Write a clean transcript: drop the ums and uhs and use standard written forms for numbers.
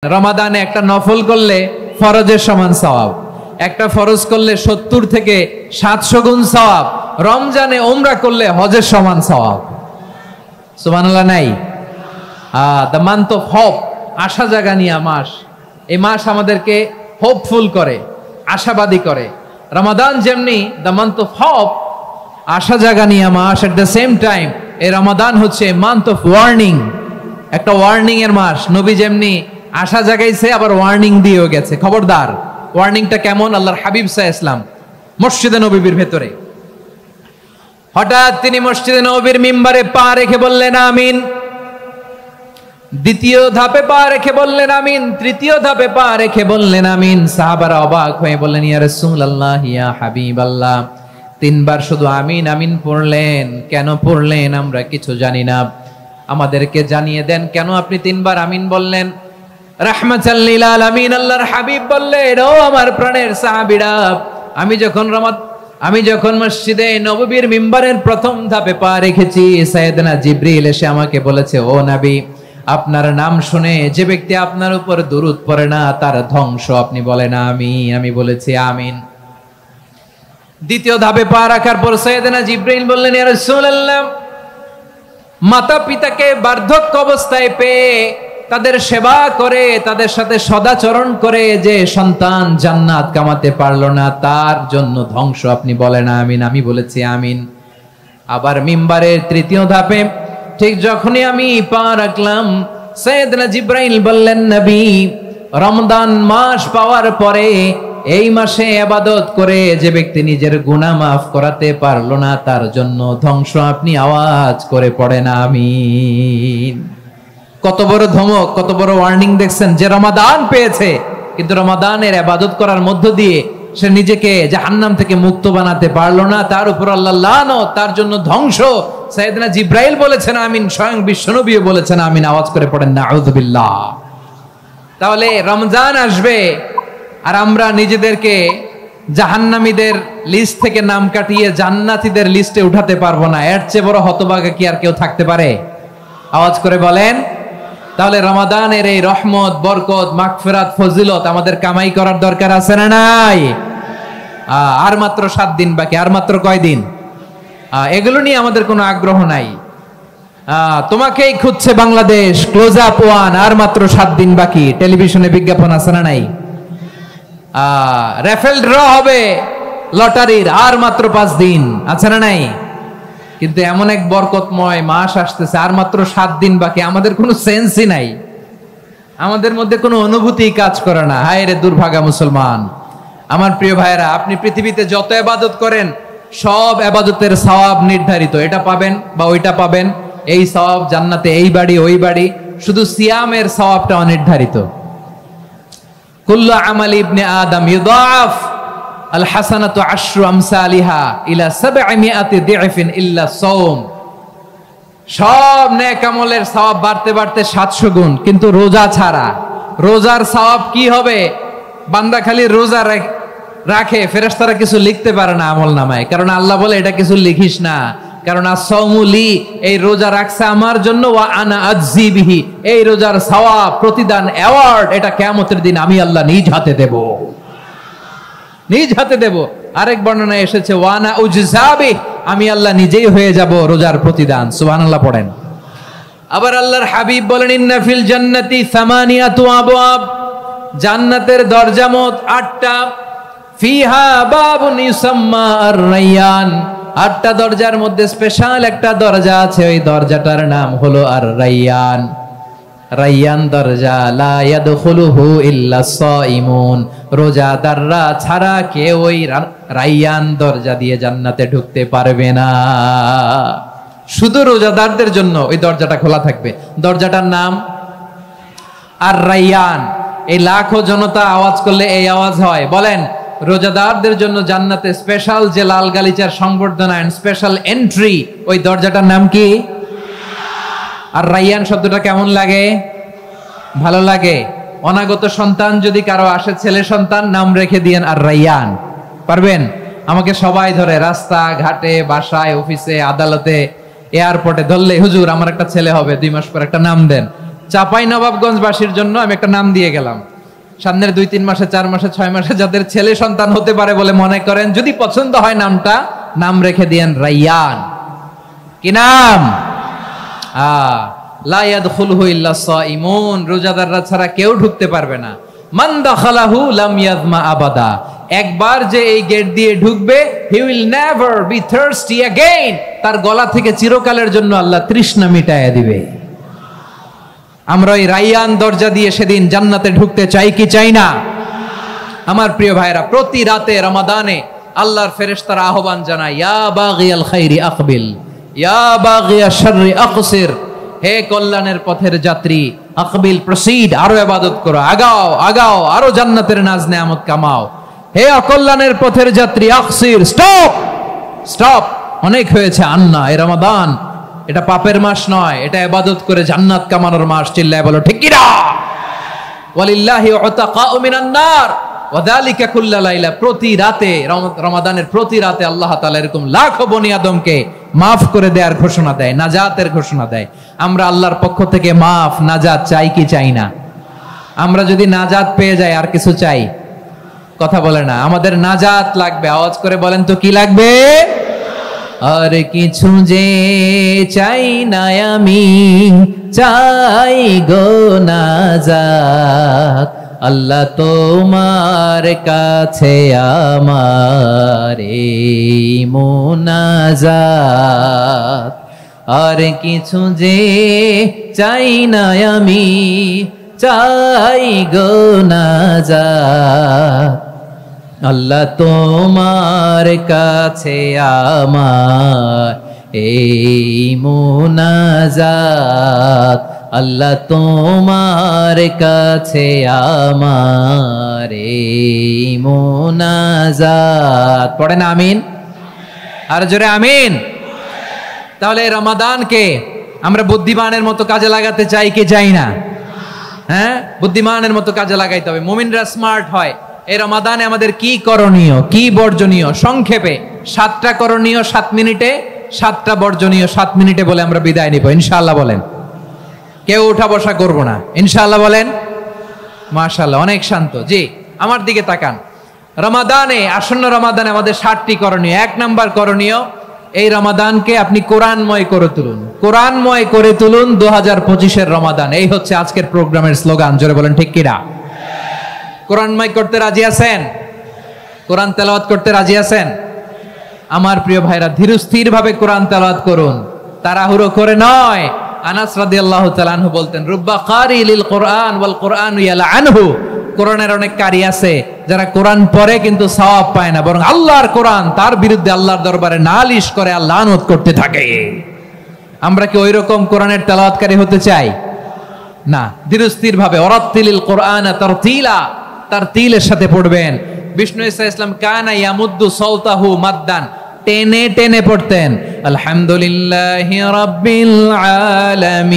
রমাদানে একটা নফল করলে ফরজের সমান সওয়াব, একটা ফরজ করলে 70 থেকে 700 গুণ সওয়াব, রমজানে উমরা করলে হজের সমান সওয়াব। সুবহানাল্লাহ নাই? দ্য মান্থ অফ হোপ, আশা জাগানিয়া মাস। এই মাস আমাদেরকে হোপফুল করে, আশাবাদী করে। রমাদান যেমনি দ্য মান্থ অফ হোপ, আশা জাগানিয়া মাস, এট দ্য সেম টাইম এই রমাদান হচ্ছে মান্থ অফ ওয়ার্নিং, একটা ওয়ার্নিং এর মাস। নবী যেমনি আশা জাগাইছে আবার ওয়ার্নিং দিয়েও গেছে, খবরদার। ওয়ার্নিংটা কেমন? আল্লাহর হাবিব সাল্লাল্লাহু আলাইহি ওয়াসাল্লাম মসজিদে নববীর ভেতরে হঠাৎ তিনি মসজিদে নববীর মিম্বারে পা রেখে বললেন আমিন। দ্বিতীয় ধাপে পা রেখে বললেন আমিন, তৃতীয় ধাপে পা রেখে বললেন আমিন। সাহাবারা অবাক হয়ে বললেন ইয়া রাসূলুল্লাহ, ইয়া হাবিবাল্লাহ, তিনবার শুধু আমিন আমিন পড়লেন, কেন পড়লেন আমরা কিছু জানি না, আমাদেরকে জানিয়ে দেন কেন আপনি তিনবার আমিন বললেন। রাহমাতাল লিল আলামিন আল্লাহর হাবিব বললেন, ও আমার প্রাণের সাহাবীরা, আমি যখন মসজিদে নববীর মিম্বারের প্রথম ধাপে পা রেখেছি, সাইয়েদনা জিবরিল এসে আমাকে বলেছে, ও নবী, আপনার নাম শুনে যে ব্যক্তি আপনার উপর দুরূদ পড়ে না তার ধ্বংস। আপনি বলেন আমিন। আমি বলেছি আমিন। দ্বিতীয় ধাপে পা রাখার পর সাইয়েদনা জিবরিল বললেন, ইয়া রাসূলুল্লাহ, মাতা পিতাকে বার্ধক্য অবস্থায় পেয়ে তাদের সেবা করে, তাদের সাথে সদাচরণ করে যে সন্তান জান্নাত কামাতে পারলো না তার জন্য ধ্বংস। আপনি বলেন আমিন। আমি বলেছি আমিন। আবার মিম্বারের তৃতীয় ধাপে ঠিক যখনই আমি পা রাখলাম, সাইয়েদনা জিবরাইল বললেন, নবী, রমজান মাস পাওয়ার পরে এই মাসে ইবাদত করে যে ব্যক্তি নিজের গুনাহ মাফ করাতে পারলো না তার জন্য ধ্বংস। আপনি আওয়াজ করে পড়েন আমিন। কত বড় ধমক, কত বড় ওয়ার্নিং দেখছেন। যে রমাদান পেয়েছে কিন্তু রমাদানের ইবাদত করার মধ্য দিয়ে সে নিজেকে জাহান্নাম থেকে মুক্ত বানাতে পারলো না, তার উপর আল্লাহ লানত, তার জন্য ধ্বংস। সাইয়েদনা জিবরাইল বলেছেন আমিন, স্বয়ং বিশ্বনবীও বলেছেন আমিন। আওয়াজ করে পড়েন নাউযুবিল্লাহ। তাহলে রমজান আসবে আর আমরা নিজেদেরকে জাহান্নামীদের লিস্ট থেকে নাম কাটিয়ে জান্নাতীদের লিস্টে উঠাতে পারবো না। এর চেয়ে বড় হতভাগা কি আর কেউ থাকতে পারে? আওয়াজ করে বলেন। তাহলে রমাদানের এই রহমত, বরকত, মাগফিরাত, ফজিলত আমাদের কামাই করার দরকার আছে না নাই? আর মাত্র 7 দিন বাকি। আর মাত্র কয় দিন? এগুলো নিয়ে আমাদের কোনো আগ্রহ নাই। তোমাকেই খুঁজছে বাংলাদেশ, ক্লোজ আপ ওয়ান, আর মাত্র 7 দিন বাকি। টেলিভিশনে বিজ্ঞাপন আছে না নাই? রেফেল ড্র হবে লটারির, আর মাত্র 5 দিন, আছে না নাই? কিন্তু এমন এক বরকতময় মাস আসতেছে, আর মাত্র 7 দিন বাকি। আমাদের কোনো সেন্সই নাই, আমাদের মধ্যে কোনো অনুভূতি কাজ করে না। হায় রে দুর্ভাগা মুসলমান। আমার প্রিয় ভাইরা, আপনি পৃথিবীতে যত ইবাদত করেন সব ইবাদতের সওয়াব নির্ধারিত। এটা পাবেন বা ওইটা পাবেন, এই সওয়াব জান্নাতে, এই বাড়ি ওই বাড়ি। শুধু সিয়ামের সওয়াবটা অনির্ধারিত। কুল্লু আমালি ইবনে আদম ইউদাফ আল হাসানাতু আশরু আমসালিহা ইলা 700 দি'ফিন ইল্লা সাওম। সব নেক আমলের সওয়াব বাড়তে বাড়তে 700 গুণ, কিন্তু রোজা ছাড়া। রোজার সওয়াব কি হবে? বান্দা খালি রোজা রাখে, ফেরেশতারা কিছু লিখতে পারে না আমলনামায়, কারণ আল্লাহ বলে এটা কিছু লিখিস না, কারণ আস-সাওমু লি, এই রোজা রাখছে আমার জন্য, ওয়া আনা আজজি বিহি, এই রোজার সওয়াব, প্রতিদান, অ্যাওয়ার্ড এটা কিয়ামতের দিন আমি আল্লাহ নিজ হাতে দেব, নিজ হাতে দেব। আরেক বর্ণনায় এসেছে ওয়ানা উজজাবি, আমি আল্লাহ নিজেই হয়ে যাব রোজার প্রতিদান। সুবহানাল্লাহ পড়েন। আবার আল্লাহর হাবিব বলেন, ইন্না ফিল জান্নাতি সামানিয়াতু আবওয়াব, জান্নাতের দরজা মোট 8টা। ফিহা বাবুন ইউসাম্মা আর-রায়্যান, 8টা দরজার মধ্যে স্পেশাল একটা দরজা আছে, ওই দরজাটার নাম হলো আর-রায়্যান। রায়্যান দরজা, লা ইয়াদখুলুহু ইল্লা সাইমুন, রোজাদাররা ছাড়া কেউ ওই রায়্যান দরজা দিয়ে জান্নাতে ঢুকতে পারবে না। শুধু রোজাদারদের জন্য ওই দরজাটা খোলা থাকবে। দরজাটার নাম আর-রায়্যান। এই লাখো জনতা আওয়াজ করলে এই আওয়াজ হয়। বলেন, রোজাদারদের জন্য জান্নাতে স্পেশাল যে লাল গালিচার সংবর্ধনা এন্ড স্পেশাল এন্ট্রি, ওই দরজাটার নাম কি? আর রায়্যান শব্দটা কেমন লাগে? ভালো লাগে। অনাগত সন্তান যদি কারো আসে, ছেলে সন্তান, নাম রেখে দিয়েন আর রায়্যান। পারবেন? আমাকে সবাই ধরে রাস্তা ঘাটে, বাসায়, অফিসে, আদালতে, এয়ারপোর্টে ধরলে, হুজুর আমার একটা ছেলে হবে 2 মাস পর, একটা নাম দেন। চাঁপাইনবাবগঞ্জবাসীর জন্য আমি একটা নাম দিয়ে গেলাম। সামনের 2-3 মাসে 4 মাসে 6 মাসে যাদের ছেলে সন্তান হতে পারে বলে মনে করেন, যদি পছন্দ হয় নামটা, নাম রেখে দিয়েন রাইয়ান। কি নাম? লা ইয়াদখুলহু ইল্লা সাইমুন, রোজাদাররা ছাড়া কেউ ঢুকতে পারবে না। মান দাখালাহু লাম ইয়াযমা আবাদা, একবার যে এই গেট দিয়ে ঢুকবে, he will never be thirsty again, তার গলা থেকে চিরকালের জন্য আল্লাহ তৃষ্ণা মিটায়া দিবে। আমরা এই রাইয়ান দরজা দিয়ে সেদিন জান্নাতে ঢুকতে চাই কি চাই না? আমার প্রিয় ভাইরা, প্রতি রাতে রমাদানে আল্লাহর ফেরেশতারা আহ্বান জানায়, ইয়া বাগিয়াল খাইরি আকবিল, ইয়া বাগিয়াশ শাররি আকসির, হে কল্যাণের পথের যাত্রী, আকবিল প্রসিড, আরো ইবাদত করো, আগাও আগাও, আরো জান্নাতের নাজ নেয়ামত কামাও। হে অকল্যাণের পথের যাত্রী, আকসির, স্টপ স্টপ, অনেক হয়েছে, আন্না, এই রমাদান এটা পাপের মাস নয়, এটা ইবাদত করে জান্নাত কামানোর মাস। চিল্লায় বলো ঠিক কি না? ওয়ালিল্লাহি উতাকাউ মিনান নার ওয়া যালিকা কুল্লা লাইলা, প্রতি রাতে, রমাদানের প্রতি রাতে আল্লাহ তাআলা এরকম লাখো বনি আদমকে মাফ করে দেওয়ার ঘোষণা দেয়, নাজাতের ঘোষণা দেয়। আমরা আল্লাহর পক্ষ থেকে মাফ, নাজাত চাই কি চাই না? আমরা যদি নাজাত পেয়ে যাই আর কিছু চাই? কথা বলে না, আমাদের নাজাত লাগবে। আওয়াজ করে বলেন তো কি লাগবে? আর কিছু যে চাই না আমি, চাই গো নাজাত, আল্লাহ তোমার কাছে আমার এই মুনাজাত। আর কিছু যে চাই না আমি, চাই গো নাজাত, আল্লাহ তোমার কাছে আমার এই মুনাজাত, আল্লাহ তোমার কাছে আমার এই মুনাজাত। পড়েন আমিন, আর জোরে আমিন। তাহলে রমাদানকে আমরা বুদ্ধিমানের মতো কাজে লাগাতে চাই কি চাই না? হ্যাঁ, বুদ্ধিমানের মতো কাজে লাগাইতে হবে। মুমিনরা স্মার্ট হয়। এই রমাদানে আমাদের কি করণীয়, কি বর্জনীয়, সংক্ষেপে 7টা করণীয় 7 মিনিটে, 7টা বর্জনীয় 7 মিনিটে বলে আমরা বিদায় নিব ইনশাআল্লাহ। বলেন, কেউ উঠা বসা করবো না ইনশাআল্লাহ। বলেন মাশাআল্লাহ, অনেক শান্ত। জি, আমার দিকে তাকান। রমাদানে, আসন্ন রমাদানে আমাদের 7টি করণীয়। 1 নাম্বার করণীয়, এই রমাদানকে আপনি কোরআনময় করে তুলুন। কোরআনময় করে তুলুন 2025-এর রমাদান। এই হচ্ছে আজকের প্রোগ্রামের স্লোগান। জোরে বলেন ঠিক কিনা? কোরআনময় করতে রাজি আছেন? কোরআন তেলাওয়াত করতে রাজি আছেন? আমার প্রিয় ভাইরা, ধীরস্থির ভাবে কোরআন তেলাওয়াত করুন, তাড়াহুড়ো করে নয়। আনাস রাদিয়াল্লাহু তাআলা আনহু বলতেন, রুব্বা কারি লিল কোরআন ওয়াল কোরআনু ইয়ালআনহু, কোরআনের অনেক কারি আছে যারা কোরআন পড়ে কিন্তু সওয়াব পায় না, বরং আল্লাহর কোরআন তার বিরুদ্ধে আল্লাহর দরবারে নালিশ করে আর লানত করতে থাকে। আমরা কি ওইরকম কোরআনের তেলাওয়াতকারী হতে চাই? না। ধীরস্থির ভাবে, ওয়ারাত্তিলিল কোরআনা তারতিলা, তারতিলের সাথে পড়বেন। বিষ্ণু ঈসা ইসলাম কানা ইয়ামুদ্দু সাওতাহু মাদ্দান, টেনে টেনে পড়তেন। আলহামদুলিল্লাহি রাব্বিল আলামিন।